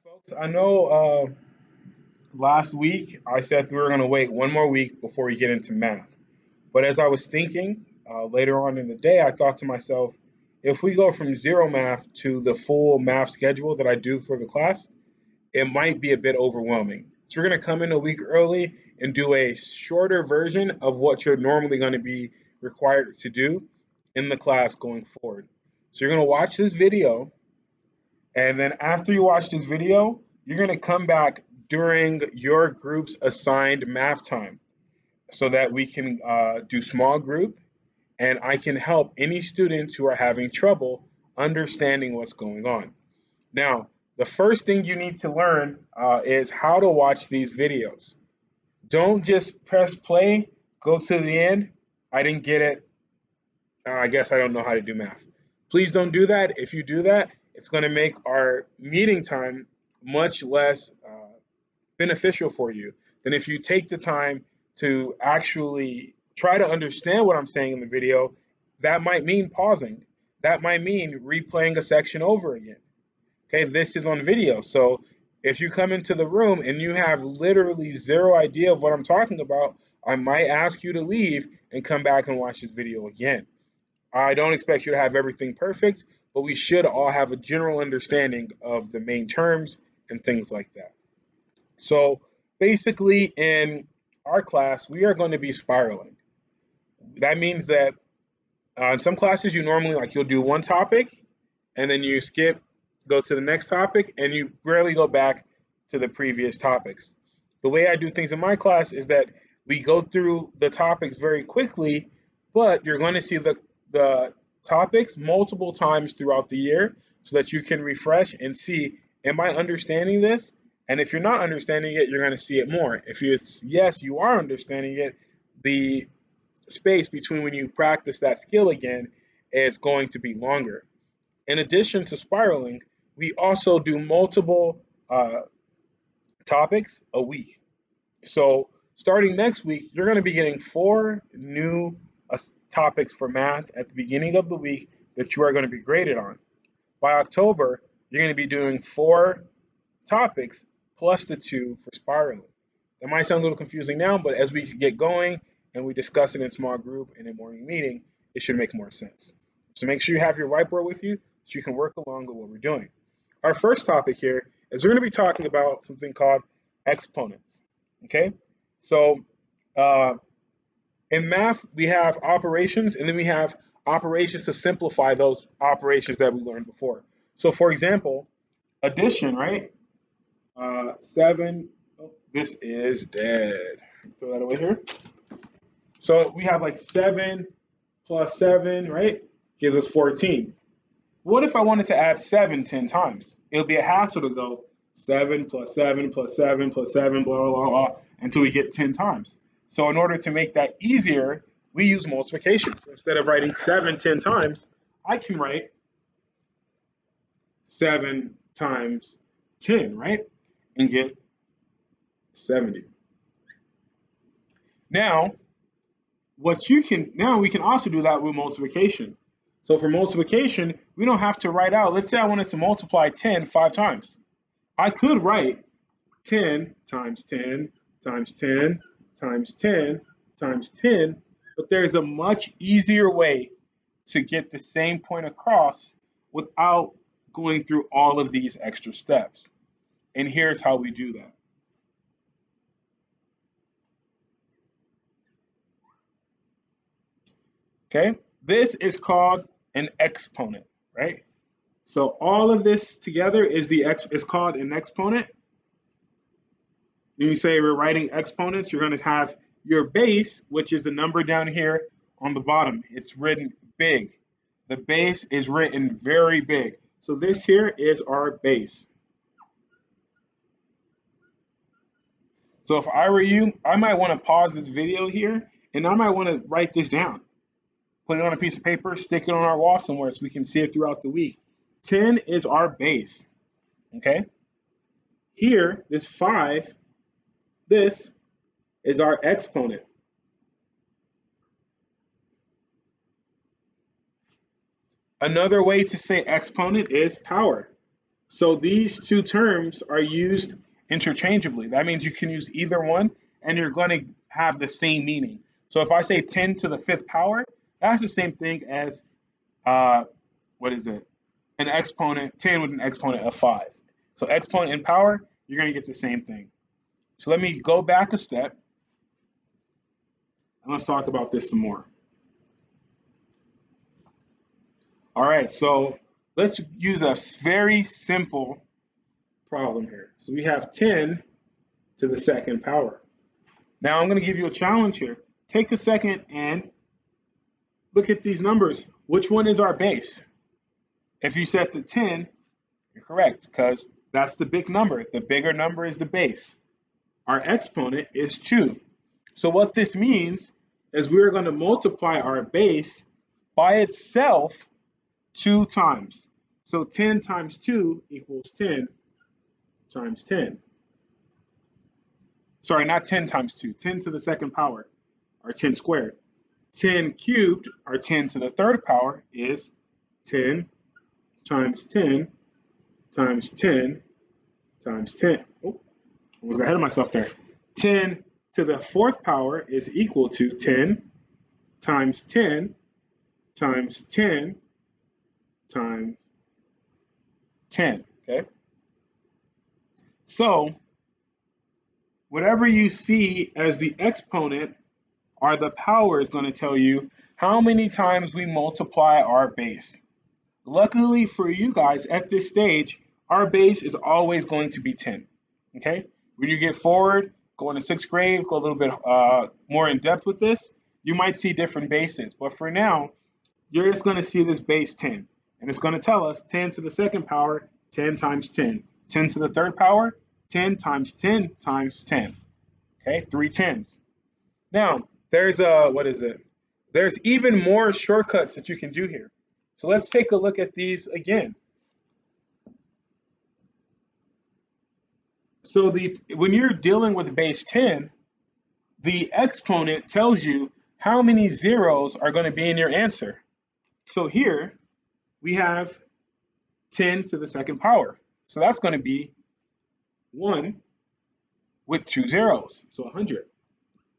Folks, I know last week I said we were going to wait one more week before we get into math. But as I was thinking later on in the day, I thought to myself, if we go from zero math to the full math schedule that I do for the class, it might be a bit overwhelming. So we're going to come in a week early and do a shorter version of what you're normally going to be required to do in the class going forward. So you're going to watch this video, and then after you watch this video, you're going to come back during your group's assigned math time so that we can do small group and I can help any students who are having trouble understanding what's going on. Now, the first thing you need to learn is how to watch these videos. Don't just press play, go to the end. I didn't get it. I guess I don't know how to do math. Please don't do that. If you do that, it's going to make our meeting time much less beneficial for you than if you take the time to actually try to understand what I'm saying in the video. That might mean pausing. That might mean replaying a section over again. Okay, this is on video. So if you come into the room and you have literally zero idea of what I'm talking about, I might ask you to leave and come back and watch this video again. I don't expect you to have everything perfect, but we should all have a general understanding of the main terms and things like that. So basically, in our class, we are going to be spiraling. That means that in some classes, you normally you'll do one topic and then you skip, go to the next topic, and you rarely go back to the previous topics. The way I do things in my class is that we go through the topics very quickly, but you're going to see the topics multiple times throughout the year so that you can refresh and see, am I understanding this? And if you're not understanding it, you're going to see it more. If it's yes, you are understanding it, the space between when you practice that skill again is going to be longer. In addition to spiraling, we also do multiple topics a week. So starting next week, you're going to be getting 4 new topics for math at the beginning of the week that you are going to be graded on. By October, you're going to be doing 4 topics plus the 2 for spiraling. That might sound a little confusing now, but as we get going and we discuss it in small group in a morning meeting, it should make more sense. So make sure you have your whiteboard with you so you can work along with what we're doing. Our first topic here is we're going to be talking about something called exponents. Okay, so in math, we have operations, and then we have operations to simplify those operations that we learned before. So for example, addition, right? 7, oh, this is dead. Throw that away here. So we have like 7 plus 7, right? Gives us 14. What if I wanted to add 7 10 times? It would be a hassle to go 7 plus 7 plus 7 plus 7, blah, blah, blah, blah, until we get 10 times. So in order to make that easier, we use multiplication. So instead of writing 7 10 times, I can write 7 times 10, right? And get 70. Now, now we can also do that with multiplication. So for multiplication, we don't have to write out, let's say I wanted to multiply 10 5 times. I could write 10 times 10 times 10 times 10 times 10, but there's a much easier way to get the same point across without going through all of these extra steps. And here's how we do that. Okay, this is called an exponent, right? So all of this together is called an exponent. When you say we're writing exponents, you're going to have your base, which is the number down here on the bottom. It's written big. The base is written very big. So this here is our base. So if I were you, I might want to pause this video here, and I might want to write this down. Put it on a piece of paper, stick it on our wall somewhere so we can see it throughout the week. 10 is our base, okay? Here, this 5, this is our exponent. Another way to say exponent is power. So these two terms are used interchangeably. That means you can use either one and you're going to have the same meaning. So if I say 10 to the fifth power, that's the same thing as, uh, what is it? An exponent, 10 with an exponent of 5. So exponent and power, you're going to get the same thing. So let me go back a step and let's talk about this some more. All right, so let's use a very simple problem here. So we have 10 to the second power. Now I'm going to give you a challenge here. Take a second and look at these numbers. Which one is our base? If you set the 10, you're correct because that's the big number. The bigger number is the base. Our exponent is 2. So what this means is we're going to multiply our base by itself 2 times. So 10 times 2 equals 10 times 10. Sorry, not 10 times 2, 10 to the second power, or 10 squared. 10 cubed, or 10 to the third power, is 10 times 10 times 10 times 10. Oh, I was ahead of myself there. 10 to the fourth power is equal to 10 times 10 times 10 times 10, okay? So, whatever you see as the exponent or the power is going to tell you how many times we multiply our base. Luckily for you guys at this stage, our base is always going to be 10, okay? When you get forward, go into sixth grade, go a little bit more in depth with this, you might see different bases. But for now, you're just going to see this base 10. And it's going to tell us 10 to the second power, 10 times 10. 10 to the third power, 10 times 10 times 10. Okay, 3 tens. Now, there's There's even more shortcuts that you can do here. So let's take a look at these again. So when you're dealing with base 10, the exponent tells you how many zeros are going to be in your answer. So here we have 10 to the second power. So that's going to be 1 with 2 zeros, so 100.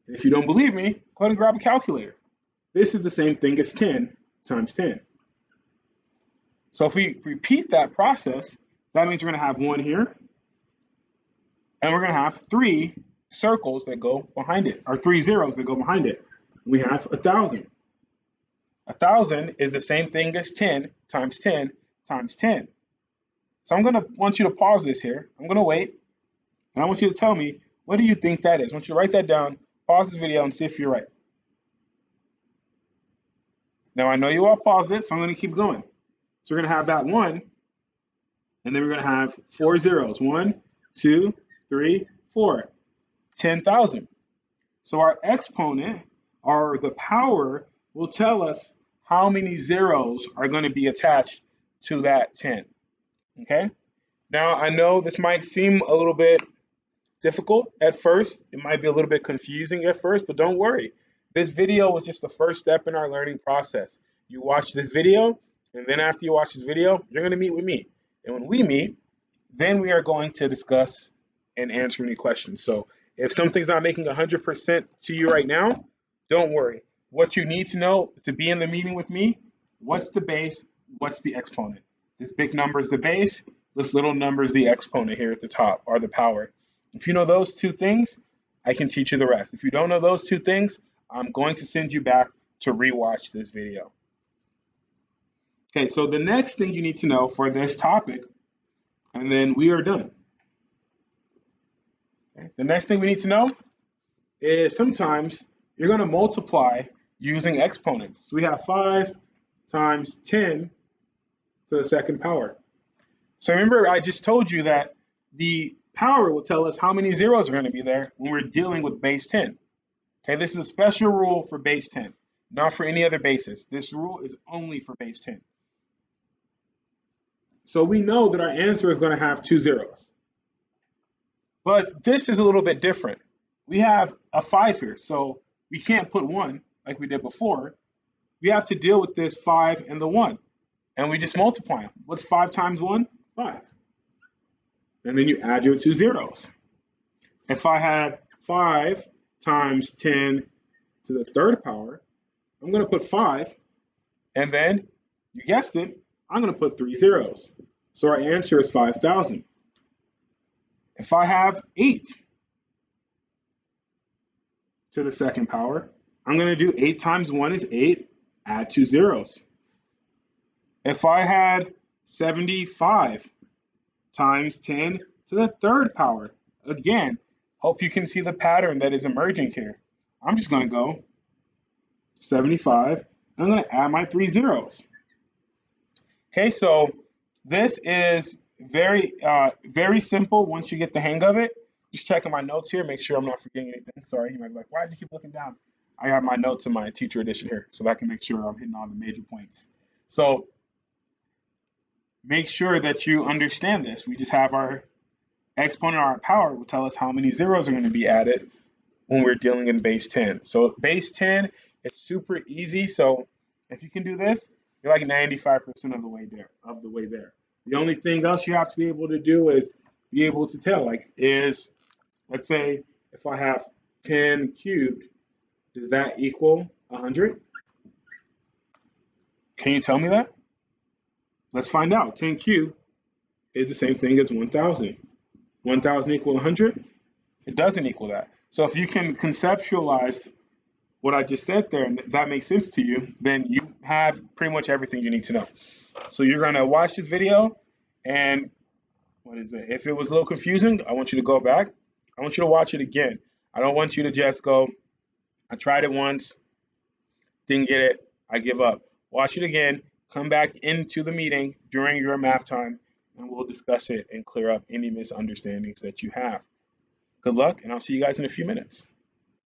And if you don't believe me, go ahead and grab a calculator. This is the same thing as 10 times 10. So if we repeat that process, that means we're going to have 1 here, and we're going to have 3 circles that go behind it, or 3 zeros that go behind it. We have 1,000. 1,000 is the same thing as 10 times 10 times 10. So I'm going to want you to pause this here. I'm going to wait, and I want you to tell me, what do you think that is? I want you to write that down, pause this video, and see if you're right. Now, I know you all paused it, so I'm going to keep going. So we're going to have that 1, and then we're going to have 4 zeros. 1, 2, 3, 4. 10,000. So our exponent, or the power, will tell us how many zeros are going to be attached to that 10. Okay? Now, I know this might seem a little bit difficult at first. It might be a little bit confusing at first, but don't worry. This video was just the first step in our learning process. You watch this video, and then after you watch this video, you're going to meet with me. And when we meet, then we are going to discuss and answer any questions. So if something's not making 100% to you right now, don't worry. What you need to know to be in the meeting with me, what's the base, what's the exponent? This big number is the base, this little number is the exponent here at the top, or the power. If you know those two things, I can teach you the rest. If you don't know those two things, I'm going to send you back to rewatch this video. Okay, so the next thing you need to know for this topic, and then we are done. Okay, the next thing we need to know is sometimes you're going to multiply using exponents. So we have 5 times 10 to the second power. So remember, I just told you that the power will tell us how many zeros are going to be there when we're dealing with base 10. Okay, this is a special rule for base 10, not for any other bases. This rule is only for base 10. So we know that our answer is going to have 2 zeros. But this is a little bit different. We have a 5 here, so we can't put 1 like we did before. We have to deal with this 5 and the 1, and we just multiply them. What's 5 times 1? 5. and then you add your two zeros. If I had 5 times 10 to the third power, I'm going to put 5, and then, you guessed it, I'm going to put 3 zeros. So our answer is 5,000. If I have 8 to the second power, I'm going to do 8 times 1 is 8, add 2 zeros. If I had 75 times 10 to the third power, again, hope you can see the pattern that is emerging here. I'm just going to go 75. I'm going to add my 3 zeros. Okay, so this is very simple once you get the hang of it. Just checking my notes here, make sure I'm not forgetting anything. Sorry, you might be like, why did you keep looking down? I have my notes in my teacher edition here, so that I can make sure I'm hitting all the major points. So make sure that you understand this. We just have our exponent, our power will tell us how many zeros are going to be added when we're dealing in base 10. So base 10 is super easy. So if you can do this, you're like 95% of the way there. The only thing else you have to be able to do is be able to tell, like, let's say if I have 10 cubed, does that equal 100? Can you tell me that? Let's find out. 10 cubed is the same thing as 1,000. 1,000 equal 100? It doesn't equal that. So if you can conceptualize what I just said there and that makes sense to you, then you have pretty much everything you need to know. So you're going to watch this video, and what is it? If it was a little confusing, I want you to go back. I want you to watch it again. I don't want you to just go, I tried it once, didn't get it, I give up. Watch it again, come back into the meeting during your math time, and we'll discuss it and clear up any misunderstandings that you have. Good luck, and I'll see you guys in a few minutes.